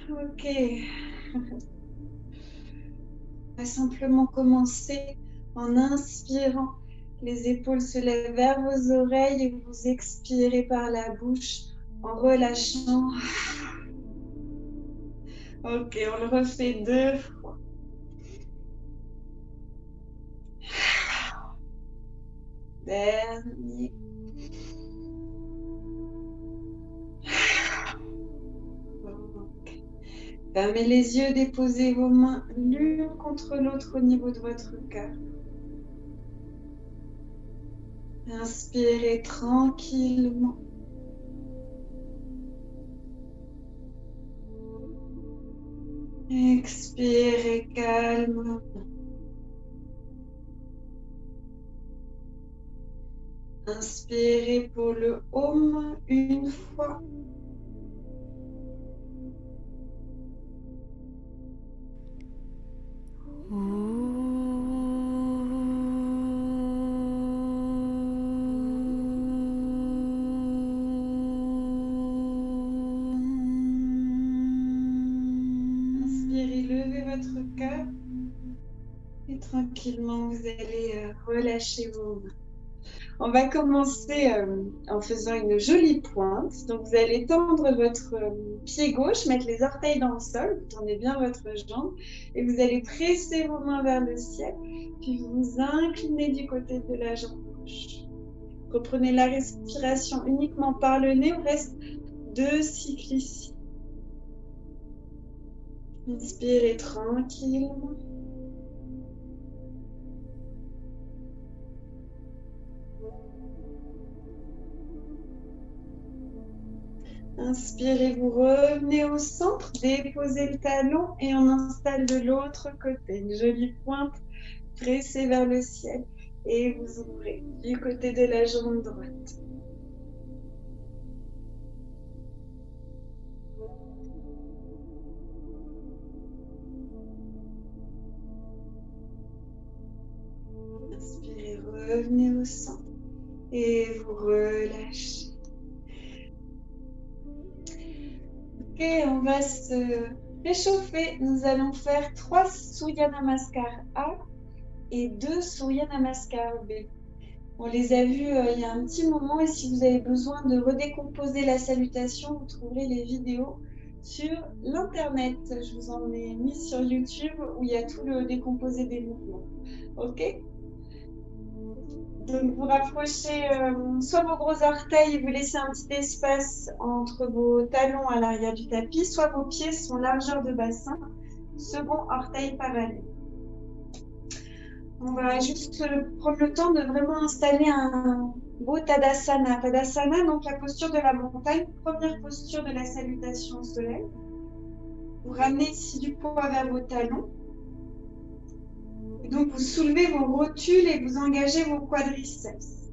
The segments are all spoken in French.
Ok. On va simplement commencer en inspirant. Les épaules se lèvent vers vos oreilles et vous expirez par la bouche en relâchant. Ok, on le refait 2 fois. Dernier. Ok. Fermez les yeux, déposez vos mains l'une contre l'autre au niveau de votre cœur. Inspirez tranquillement. Expirez calmement. Inspirez pour le home une fois. Inspirez, levez votre cœur et tranquillement vous allez relâcher vos mains. On va commencer en faisant une jolie pointe. Donc vous allez tendre votre pied gauche, mettre les orteils dans le sol, vous tendez bien votre jambe et vous allez presser vos mains vers le ciel, puis vous inclinez du côté de la jambe gauche. Reprenez la respiration uniquement par le nez, on reste 2 cycles ici. Inspirez tranquillement. Inspirez, vous revenez au centre, déposez le talon et on installe de l'autre côté. Une jolie pointe pressée vers le ciel et vous ouvrez du côté de la jambe droite. Inspirez, revenez au centre et vous relâchez. Ok, on va se réchauffer. Nous allons faire 3 Surya Namaskar A et 2 Surya Namaskar B. On les a vus il y a un petit moment et si vous avez besoin de redécomposer la salutation, vous trouverez les vidéos sur l'internet. Je vous en ai mis sur YouTube où il y a tout le décomposé des mouvements. Ok? Donc vous rapprochez soit vos gros orteils et vous laissez un petit espace entre vos talons à l'arrière du tapis, soit vos pieds sont largeur de bassin, second orteil parallèle. On va juste prendre le temps de vraiment installer un beau Tadasana. Tadasana, donc la posture de la montagne, première posture de la salutation au soleil. Vous ramenez ici du poids vers vos talons. Et donc vous soulevez vos rotules et vous engagez vos quadriceps.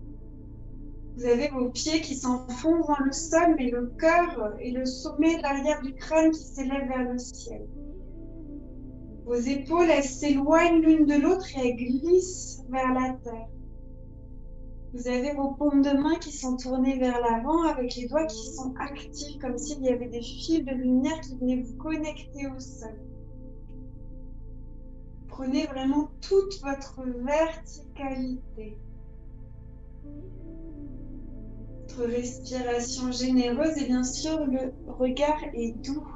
Vous avez vos pieds qui s'enfoncent dans le sol, mais le cœur et le sommet de l'arrière du crâne qui s'élèvent vers le ciel. Vos épaules, elles s'éloignent l'une de l'autre et elles glissent vers la terre. Vous avez vos paumes de main qui sont tournées vers l'avant avec les doigts qui sont actifs comme s'il y avait des fils de lumière qui venaient vous connecter au sol. Prenez vraiment toute votre verticalité. Votre respiration généreuse et bien sûr le regard est doux.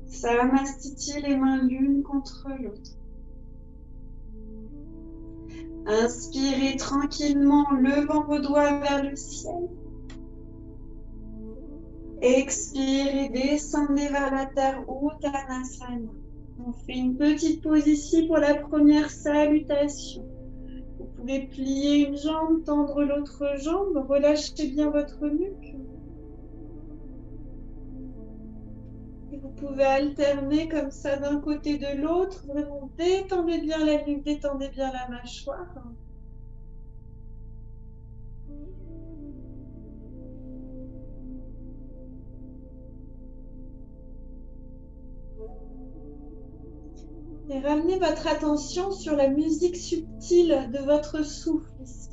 Samastiti, les mains l'une contre l'autre. Inspirez tranquillement, levant vos doigts vers le ciel. Expirez, descendez vers la terre, Uttanasana. On fait une petite pause ici pour la première salutation. Vous pouvez plier une jambe, tendre l'autre jambe, relâchez bien votre nuque. Et vous pouvez alterner comme ça d'un côté de l'autre. Vraiment détendez bien la nuque, détendez bien la mâchoire. Et ramenez votre attention sur la musique subtile de votre souffle ici.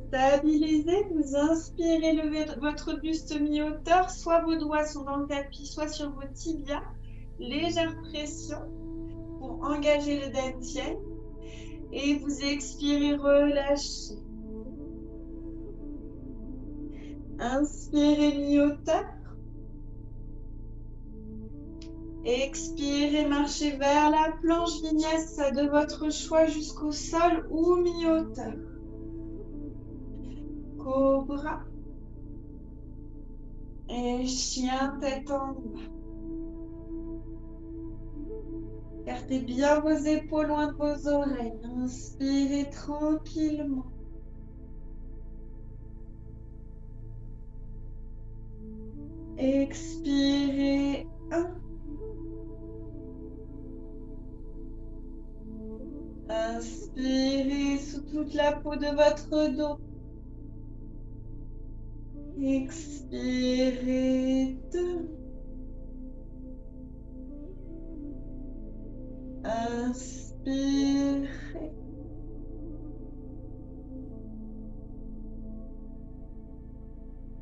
stabilisez, vous inspirez, levez votre buste mi-hauteur, soit vos doigts sont dans le tapis, soit sur vos tibias. Légère pression pour engager le dantian. Et vous expirez, relâchez. Inspirez mi-hauteur. Expirez, marchez vers la planche vinyasa de votre choix jusqu'au sol ou mi-hauteur. Cobra. Et chien tête en bas. Écartez bien vos épaules loin de vos oreilles. Inspirez tranquillement. Expirez. 1. Inspirez sous toute la peau de votre dos. Expirez. 2. Inspirez.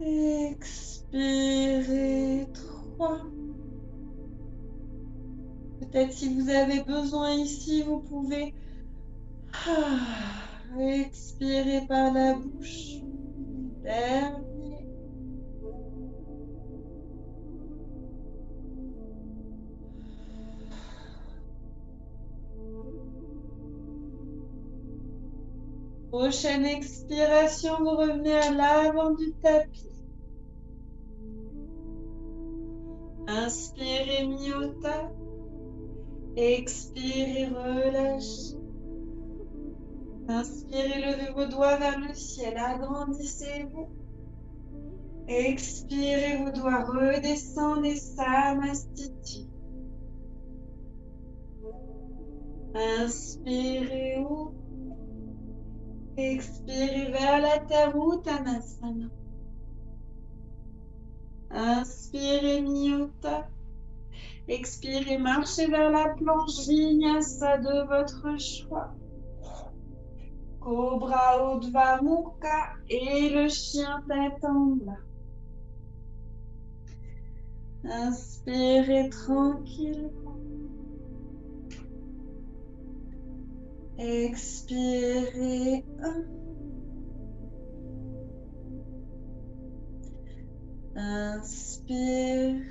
Expirez. 3. Peut-être si vous avez besoin ici, vous pouvez expirer par la bouche. Dernier. Prochaine expiration, vous revenez à l'avant du tapis. Inspirez mi-hauteur. Expirez, relâchez. Inspirez, levez vos doigts vers le ciel. Agrandissez-vous. Expirez, vos doigts redescendez. Samastiti. Inspirez, ouvrez. Expirez vers la terre, Uttanasana. Inspirez, mi-hauteur. Expirez, marchez vers la planche vinyasa de votre choix. Cobra Urdhva Mukha et le chien tête en bas. Inspirez tranquillement. Expirez. 1. Inspirez.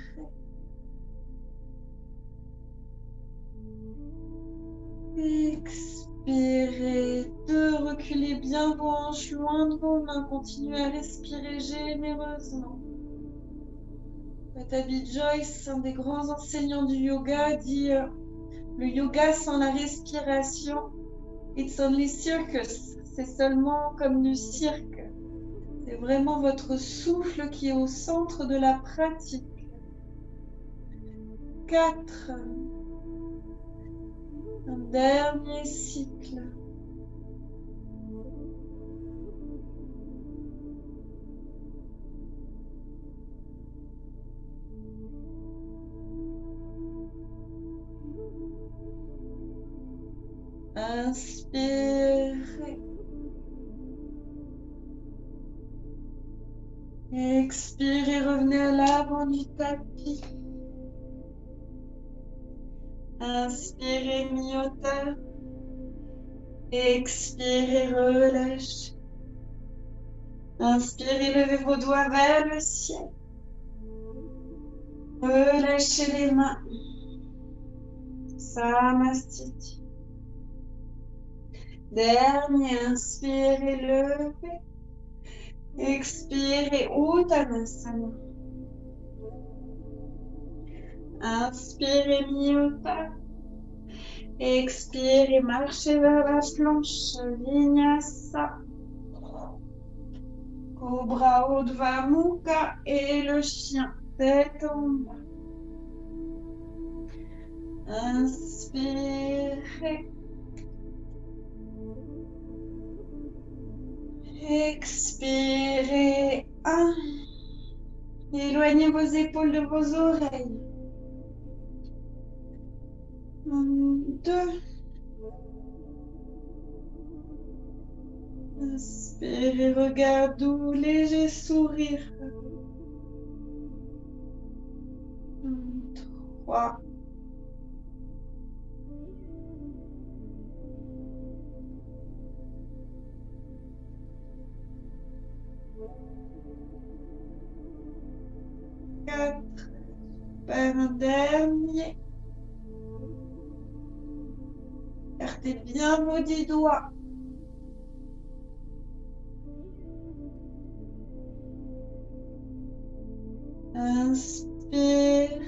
Expirez. 2. Reculez bien vos hanches loin de vos mains. Continuez à respirer généreusement. Patabi Joyce, un des grands enseignants du yoga, dit le yoga sans la respiration, it's only circus. C'est seulement comme du cirque. C'est vraiment votre souffle qui est au centre de la pratique. 4. Un dernier cycle. Inspirez. Expirez, revenez à l'avant du tapis. Inspirez, mi-hauteur. Expirez, relâchez. Inspirez, levez vos doigts vers le ciel. Relâchez les mains. Samastiti. Dernier, inspirez, levez. Expirez, Uttanasana. Inspirez, mi-hauteur. Expirez, marchez vers la planche, vinyasa. Cobra Urdhva Mukha et le chien tête en bas. Inspirez. Expirez. 1. Éloignez vos épaules de vos oreilles. 2. Inspirez, regarde doux, léger sourire. 3. Un dernier. Écartez bien vos 10 doigts. Inspirez.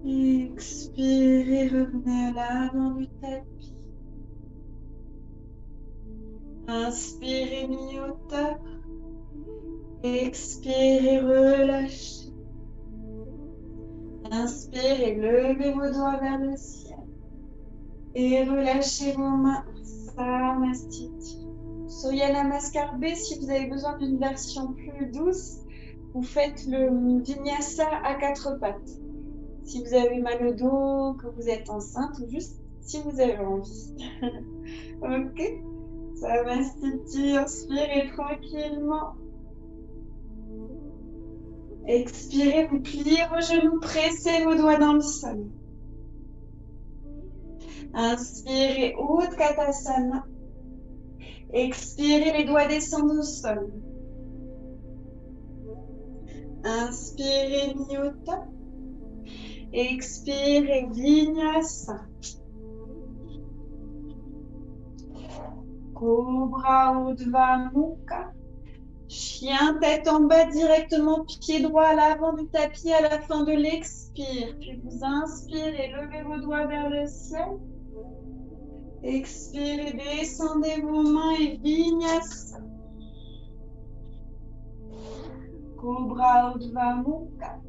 Expirez, revenez à l'avant du tapis. Inspirez, mi-hauteur. Expirez, relâchez. Inspirez, levez vos doigts vers le ciel. Et relâchez vos mains. Samastiti. Surya Namaskar B, si vous avez besoin d'une version plus douce, vous faites le vinyasa à 4 pattes. Si vous avez mal au dos, que vous êtes enceinte, ou juste si vous avez envie. Ok. Samastiti, inspirez tranquillement. Expirez, vous pliez vos genoux, pressez vos doigts dans le sol. Inspirez, Utkatasana. Expirez, les doigts descendent au sol. Inspirez, Nyota. Expirez, Vinyasa. Cobra Urdhva Mukha. Chien, tête en bas, directement pied droit à l'avant du tapis à la fin de l'expire. Puis vous inspirez, levez vos doigts vers le ciel. Expirez, descendez vos mains et Vinyasa. Cobra Urdhva Mukha.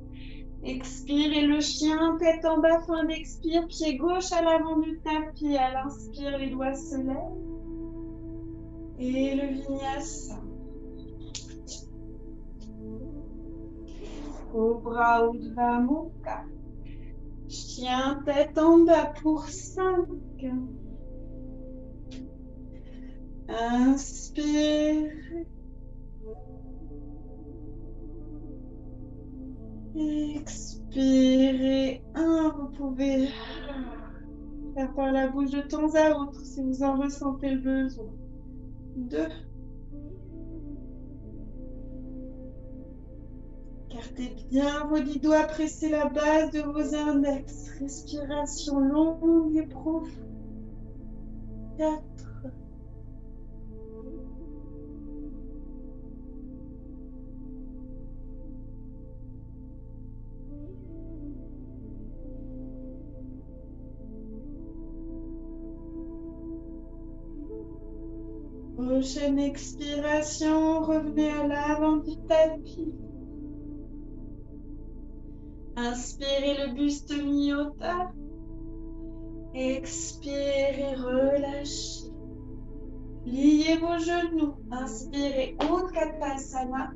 Expirez le chien, tête en bas, fin d'expire, pied gauche à l'avant du tapis. À l'inspire, les doigts se lèvent. Et le Vinyasa. Cobra Urdhva Mukha. Chien, tête en bas pour 5. Inspire. Expirez. 1. Vous pouvez faire par la bouche de temps à autre si vous en ressentez le besoin. 2. Écartez bien vos 10 doigts, pressez la base de vos index. Respiration longue et profonde. 4. Prochaine expiration, revenez à l'avant du tapis. Inspirez le buste mi-hauteur. Expirez, relâchez. Pliez vos genoux. Inspirez, Utkatasana.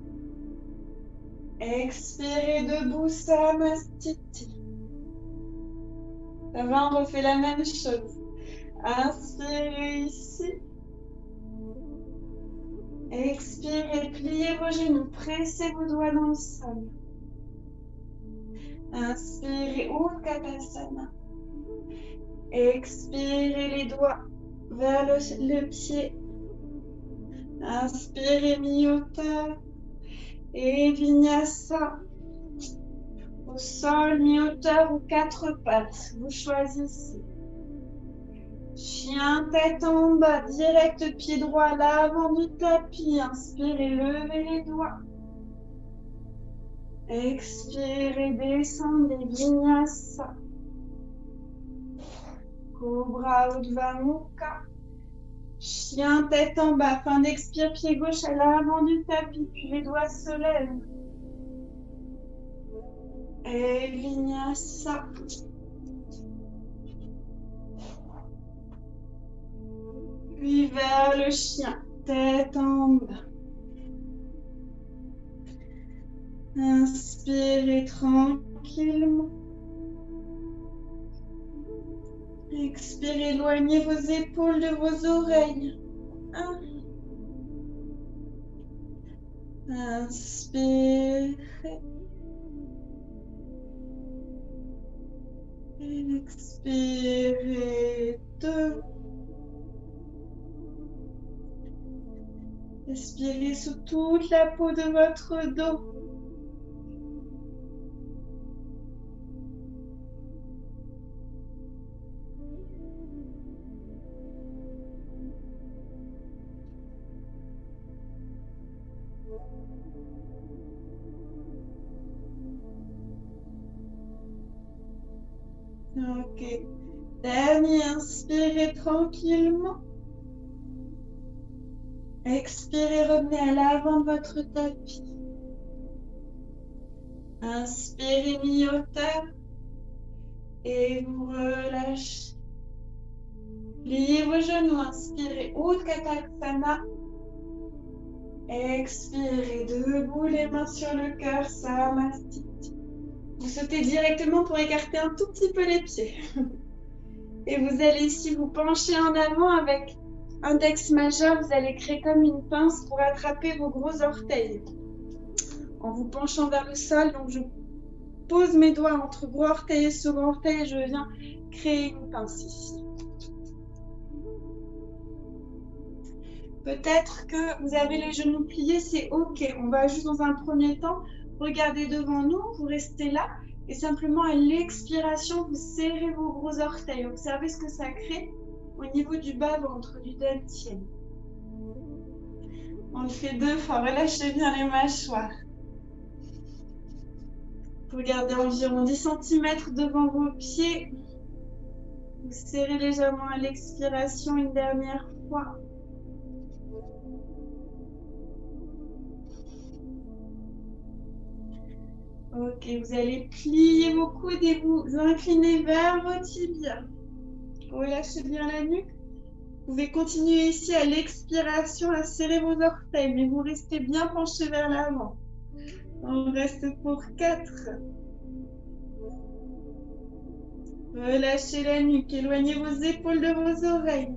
Expirez, debout, Samastiti. Ça va, on refait la même chose. Inspirez ici. Expirez, pliez vos genoux, pressez vos doigts dans le sol. Inspirez, Utkatasana. Expirez les doigts vers le pied. Inspirez, mi-hauteur. Et Vinyasa. Au sol, mi-hauteur ou 4 pattes. Vous choisissez. Chien, tête en bas, direct pied droit à l'avant du tapis. Inspirez, levez les doigts. Expirez, descendez, Vinyasa. Cobra Urdhva Mukha. Chien, tête en bas, fin d'expire, pied gauche à l'avant du tapis, puis les doigts se lèvent. Et Vinyasa. Puis vers le chien, tête en bas. Inspirez tranquillement. Expirez, éloignez vos épaules de vos oreilles. Inspirez. Expirez. 2. Expirez sous toute la peau de votre dos. Ok. Dernier, inspirez tranquillement. Expirez, revenez à l'avant de votre tapis. Inspirez, mi-hauteur. Et vous relâchez. Pliez vos genoux. Inspirez, Utkatasana. Expirez, debout, les mains sur le cœur, Samasthiti. Vous sautez directement pour écarter un tout petit peu les pieds. Et vous allez ici vous pencher en avant avec index majeur. Vous allez créer comme une pince pour attraper vos gros orteils. En vous penchant vers le sol, donc je pose mes doigts entre gros orteil et second orteil et je viens créer une pince ici. Peut-être que vous avez les genoux pliés, c'est ok. On va juste dans un premier temps regarder devant nous, vous restez là et simplement à l'expiration, vous serrez vos gros orteils. Observez ce que ça crée au niveau du bas-ventre, du dantian. On le fait 2 fois, relâchez bien les mâchoires. Vous gardez environ 10 cm devant vos pieds. Vous serrez légèrement à l'expiration une dernière fois. Ok, vous allez plier vos coudes et vous incliner vers vos tibias. Relâchez bien la nuque. Vous pouvez continuer ici à l'expiration à serrer vos orteils, mais vous restez bien penché vers l'avant. On reste pour 4. Relâchez la nuque, éloignez vos épaules de vos oreilles.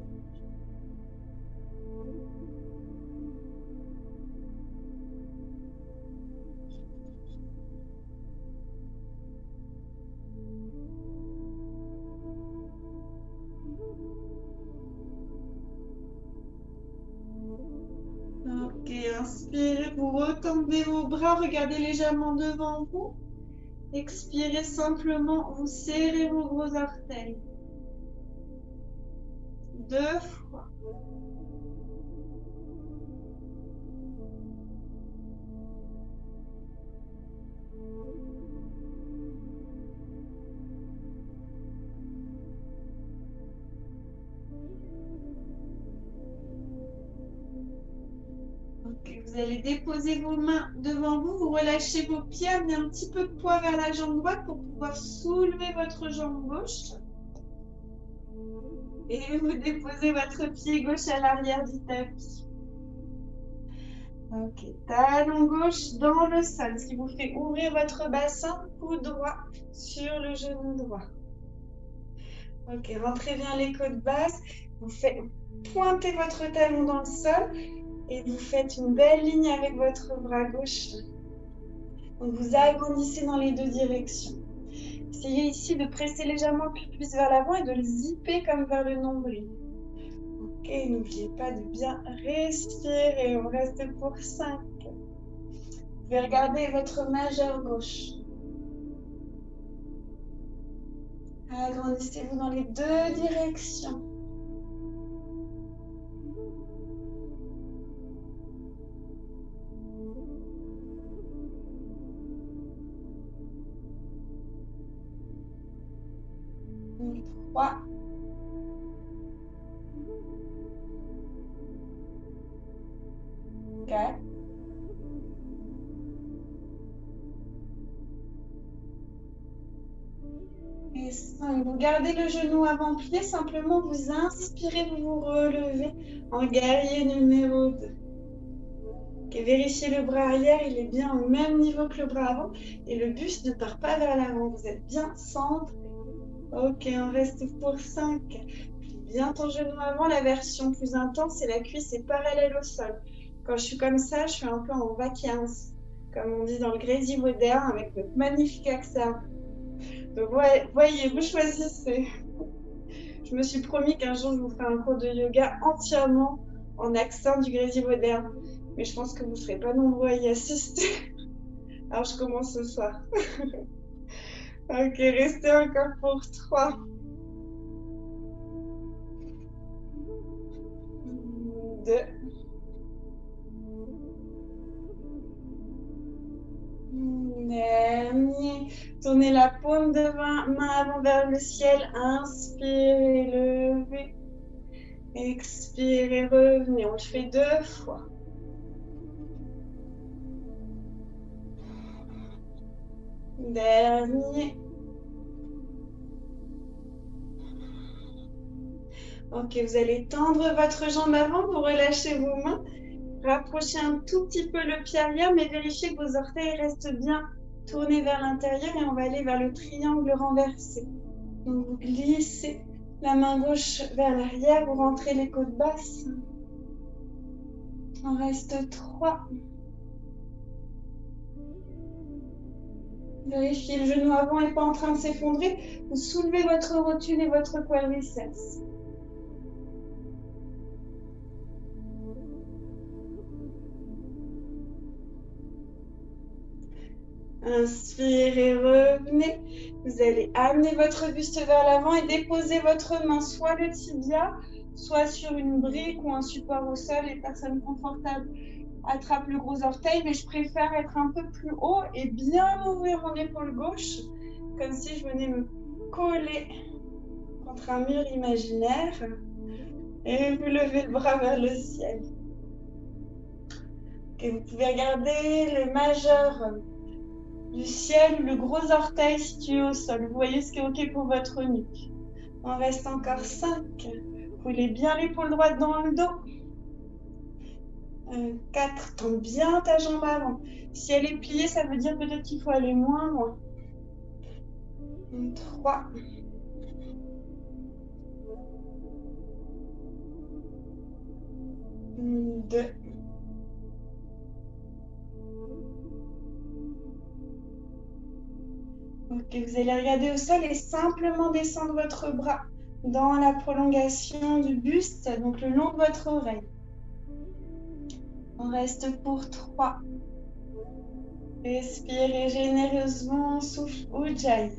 Ok, inspirez, vous retendez vos bras, regardez légèrement devant vous. Expirez simplement, vous serrez vos gros orteils. 2 fois. Ok, vous allez déposer vos mains devant vous, vous relâchez vos pieds, amenez un petit peu de poids vers la jambe droite pour pouvoir soulever votre jambe gauche. Et vous déposez votre pied gauche à l'arrière du tapis. Ok, talon gauche dans le sol, ce qui vous fait ouvrir votre bassin, coude droit sur le genou droit. Ok, rentrez bien les côtes basses, vous faites pointer votre talon dans le sol et vous faites une belle ligne avec votre bras gauche. Donc vous agrandissez dans les 2 directions. Essayez ici de presser légèrement le pubis vers l'avant et de le zipper comme vers le nombril. Ok, n'oubliez pas de bien respirer, on reste pour 5. Vous pouvez regarder votre majeur gauche. Agrandissez-vous dans les 2 directions. Donc, 3. 4. Et 5. Vous gardez le genou avant plié, simplement vous inspirez, vous vous relevez en guerrier numéro 2. Okay, vérifiez le bras arrière, il est bien au même niveau que le bras avant et le buste ne part pas vers l'avant, vous êtes bien centré. Ok, on reste pour 5. Plie bien ton genou avant. La version plus intense, c'est la cuisse est parallèle au sol. Quand je suis comme ça, je suis un peu en vacances, comme on dit dans le Grésivaudain, avec notre magnifique accent. Donc, voyez, vous choisissez. Je me suis promis qu'un jour, je vous ferai un cours de yoga entièrement en accent du Grésivaudain. Mais je pense que vous ne serez pas nombreux à y assister. Alors, je commence ce soir. Ok, restez encore pour 3. 2. Tournez la paume de main avant vers le ciel. Inspirez, levez. Expirez, revenez. On le fait 2 fois. Dernier. Ok, vous allez tendre votre jambe avant pour relâcher vos mains. Rapprochez un tout petit peu le pied arrière, mais vérifiez que vos orteils restent bien tournés vers l'intérieur et on va aller vers le triangle renversé. Donc vous glissez la main gauche vers l'arrière, vous rentrez les côtes basses. On reste 3. Vérifiez le genou avant n'est pas en train de s'effondrer. Vous soulevez votre rotule et votre quadriceps. Inspirez, revenez. Vous allez amener votre buste vers l'avant et déposer votre main soit le tibia, soit sur une brique ou un support au sol. Les personnes confortables attrapent le gros orteil, mais je préfère être un peu plus haut et bien ouvrir mon épaule gauche, comme si je venais me coller contre un mur imaginaire. Et vous levez le bras vers le ciel. Et vous pouvez regarder le majeur du ciel, le gros orteil situé au sol. Vous voyez ce qui est OK pour votre nuque. On reste encore 5. Roulez bien l'épaule droite dans le dos. 4. Tends bien ta jambe avant. Si elle est pliée, ça veut dire peut-être qu'il faut aller moins loin. 3. 2. Ok, vous allez regarder au sol et simplement descendre votre bras dans la prolongation du buste, donc le long de votre oreille. On reste pour 3. Respirez généreusement, souffle Ujjayi.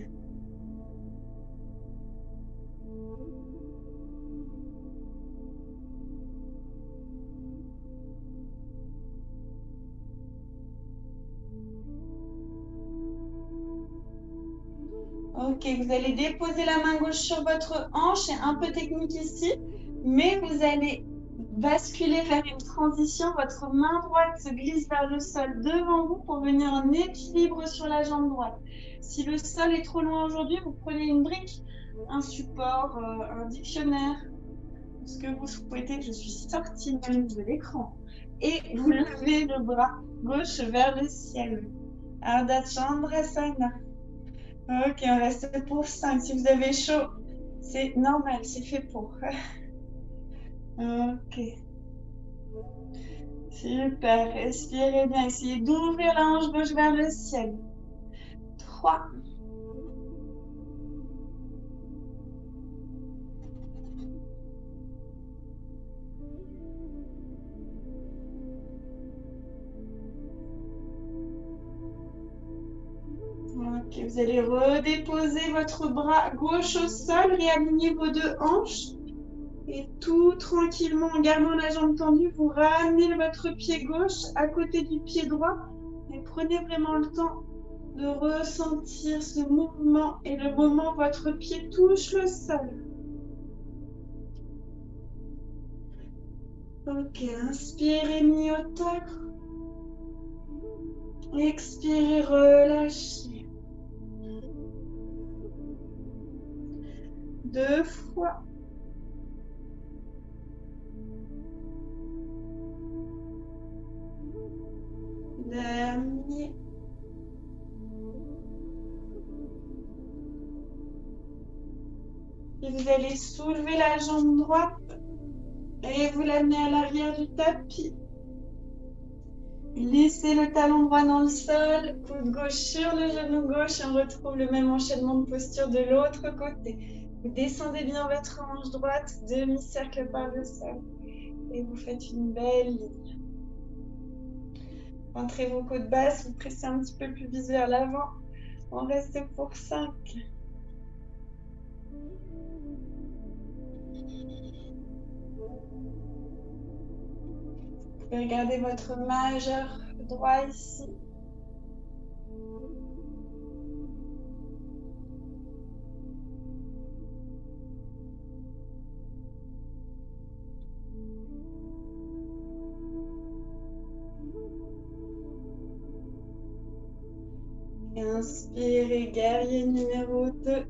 Ok, vous allez déposer la main gauche sur votre hanche, c'est un peu technique ici, mais vous allez basculer vers une transition. Votre main droite se glisse vers le sol devant vous pour venir en équilibre sur la jambe droite. Si le sol est trop loin aujourd'hui, vous prenez une brique, un support, un dictionnaire, ce que vous souhaitez. Je suis sortie même de l'écran. Et vous levez le bras gauche vers le ciel. Ardha Chandrasana. Ok, on reste pour 5. Si vous avez chaud, c'est normal, c'est fait pour. Ok. Super, respirez bien. Essayez d'ouvrir la hanche gauche vers le ciel. 3. Ok, vous allez redéposer votre bras gauche au sol, réaligner vos deux hanches. Et tout tranquillement, en gardant la jambe tendue, vous ramenez votre pied gauche à côté du pied droit. Et prenez vraiment le temps de ressentir ce mouvement et le moment où votre pied touche le sol. Ok, inspirez, mi-hauteur. Expirez, relâchez. 2 fois. Dernier. vous allez soulever la jambe droite et vous l'amener à l'arrière du tapis. Laissez le talon droit dans le sol, coude gauche sur le genou gauche et on retrouve le même enchaînement de posture de l'autre côté. Vous descendez bien votre hanche droite, demi-cercle par le sol et vous faites une belle ligne. Rentrez vos côtes basses, vous pressez un petit peu le pubis vers l'avant. On reste pour 5. Vous pouvez regarder votre majeur droit ici. Inspirez, guerrier numéro 2.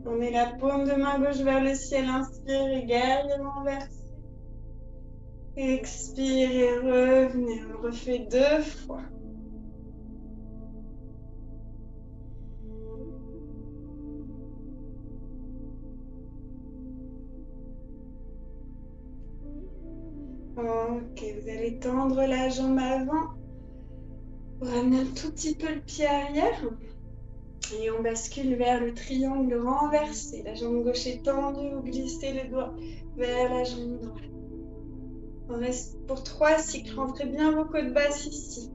On met la paume de main gauche vers le ciel, inspirez, guerrièrement versé. Expirez, revenez, on le refait 2 fois. Ok, vous allez tendre la jambe avant. Vous ramenez un tout petit peu le pied arrière. Et on bascule vers le triangle renversé. La jambe gauche est tendue, vous glissez le doigt vers la jambe droite. On reste pour 3 cycles. Rentrez bien vos côtes basses ici.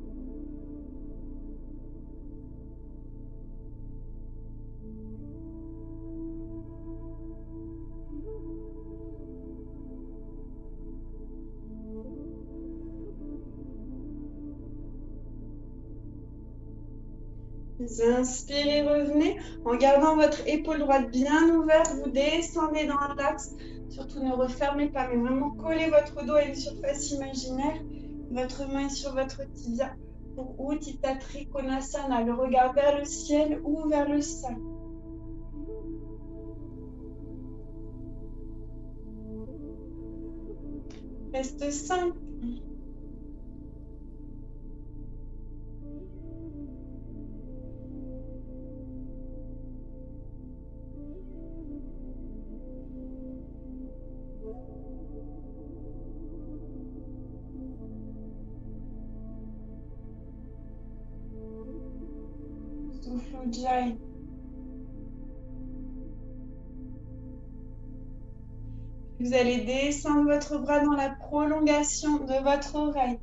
Vous inspirez, revenez. En gardant votre épaule droite bien ouverte, vous descendez dans l'axe. Surtout ne refermez pas, mais vraiment collez votre dos à une surface imaginaire. Votre main est sur votre tibia pour Utthita Trikonasana, le regard vers le ciel ou vers le sol. Reste 5. Souffle Ujjayi. Vous allez descendre votre bras dans la prolongation de votre oreille.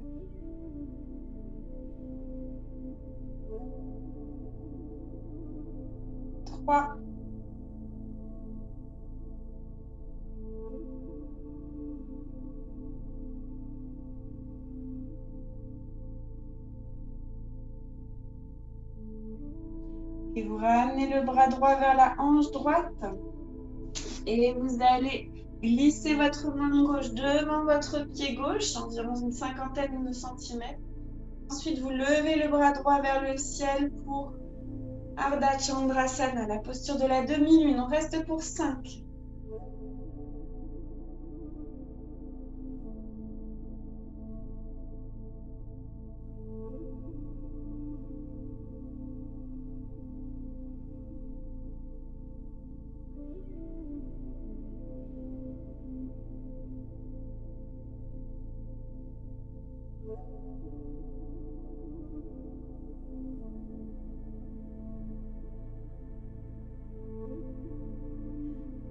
3. Et vous ramenez le bras droit vers la hanche droite. Et vous allez glisser votre main gauche devant votre pied gauche, environ une cinquantaine de centimètres. Ensuite, vous levez le bras droit vers le ciel pour Ardha Chandrasana, la posture de la demi-lune. On reste pour 5.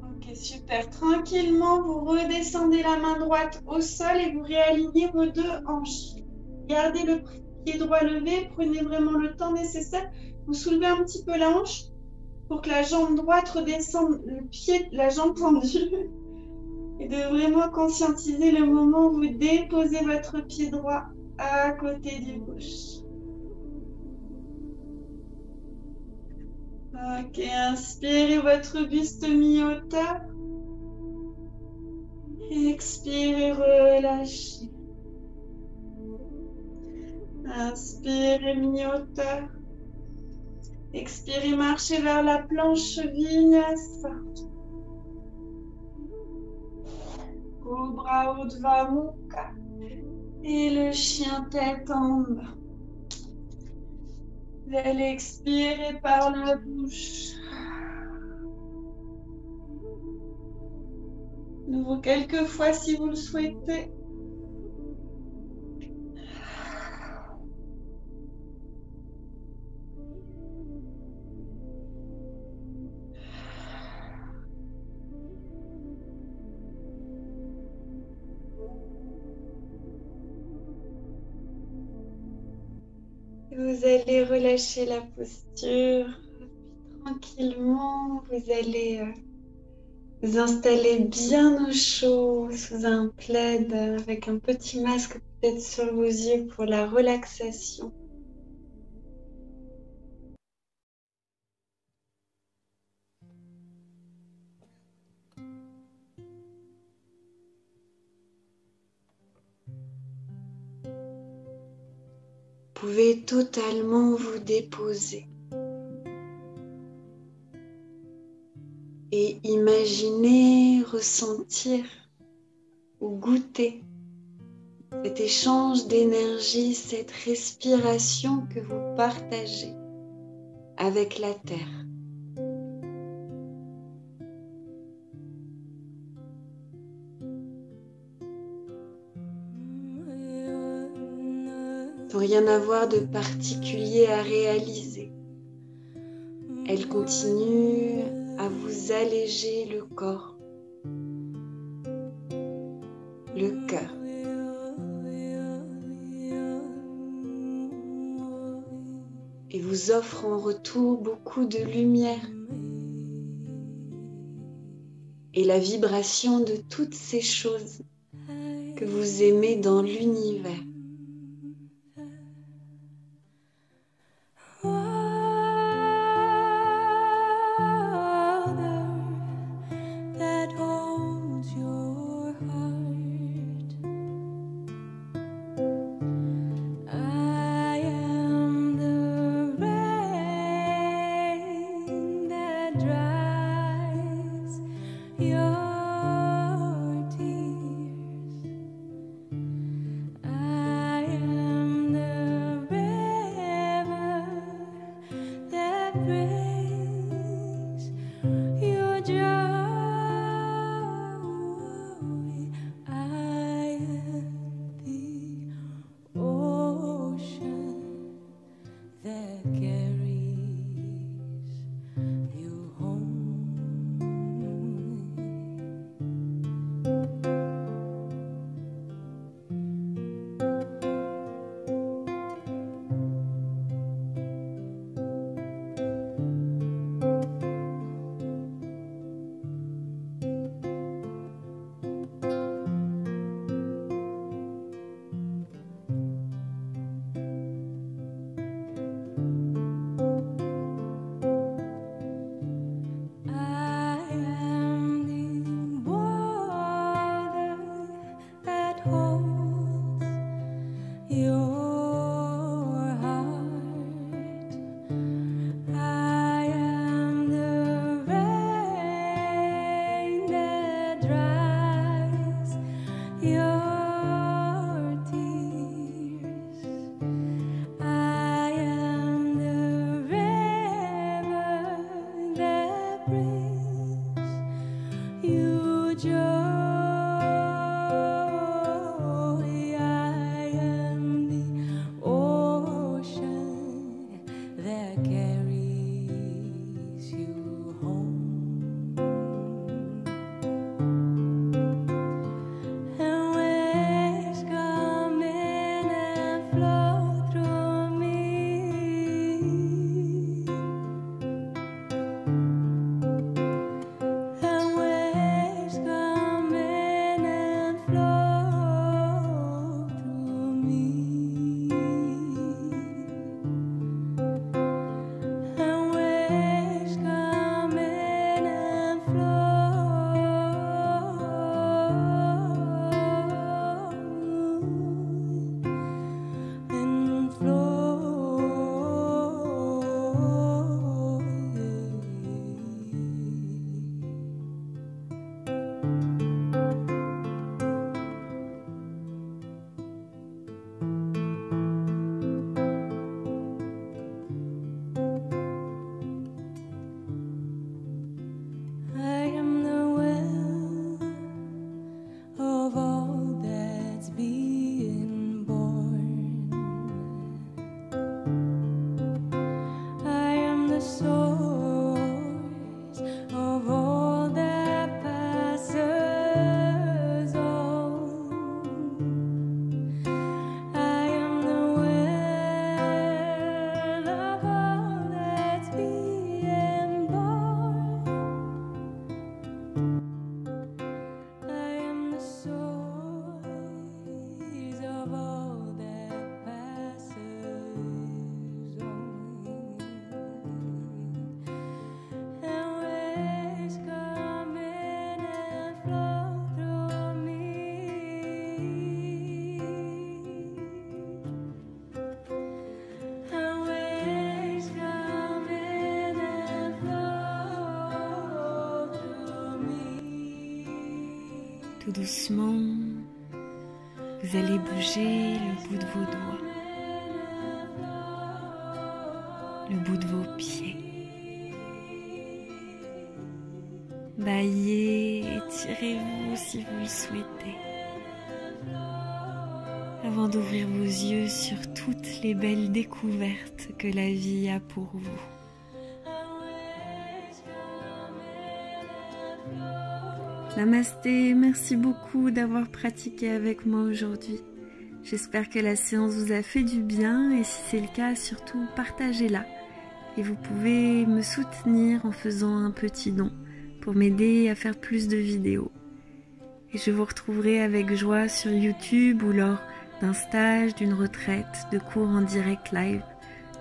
Ok, super. Tranquillement, vous redescendez la main droite au sol et vous réalignez vos 2 hanches. Gardez le pied droit levé, prenez vraiment le temps nécessaire. Vous soulevez un petit peu la hanche pour que la jambe droite redescende, le pied, la jambe tendue. Et de vraiment conscientiser le moment où vous déposez votre pied droit à côté du gauche. Ok, inspirez votre buste mi-hauteur. Expirez, relâchez. Inspirez, mi-hauteur. Expirez, marchez vers la planche vinyasa. Cobra Urdhva Mukha. Et le chien tête en bas. Vous allez expirer par la bouche. Nouveau quelques fois si vous le souhaitez. Vous allez relâcher la posture. Tranquillement, vous allez vous installer bien au chaud sous un plaid avec un petit masque peut-être sur vos yeux pour la relaxation. Vous pouvez totalement vous déposer et imaginer, ressentir ou goûter cet échange d'énergie, cette respiration que vous partagez avec la terre. Sans rien avoir de particulier à réaliser. Elle continue à vous alléger le corps, le cœur. Et vous offre en retour beaucoup de lumière et la vibration de toutes ces choses que vous aimez dans l'univers. doucement, vous allez bouger le bout de vos doigts, le bout de vos pieds. Baillez, étirez-vous si vous le souhaitez, avant d'ouvrir vos yeux sur toutes les belles découvertes que la vie a pour vous. Namasté, merci beaucoup d'avoir pratiqué avec moi aujourd'hui. J'espère que la séance vous a fait du bien et si c'est le cas, surtout partagez-la. Et vous pouvez me soutenir en faisant un petit don pour m'aider à faire plus de vidéos. Et je vous retrouverai avec joie sur YouTube ou lors d'un stage, d'une retraite, de cours en direct live.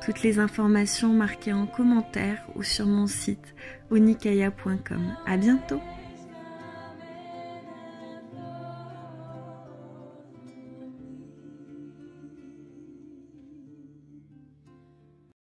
Toutes les informations marquées en commentaire ou sur mon site onikaya.com. À bientôt!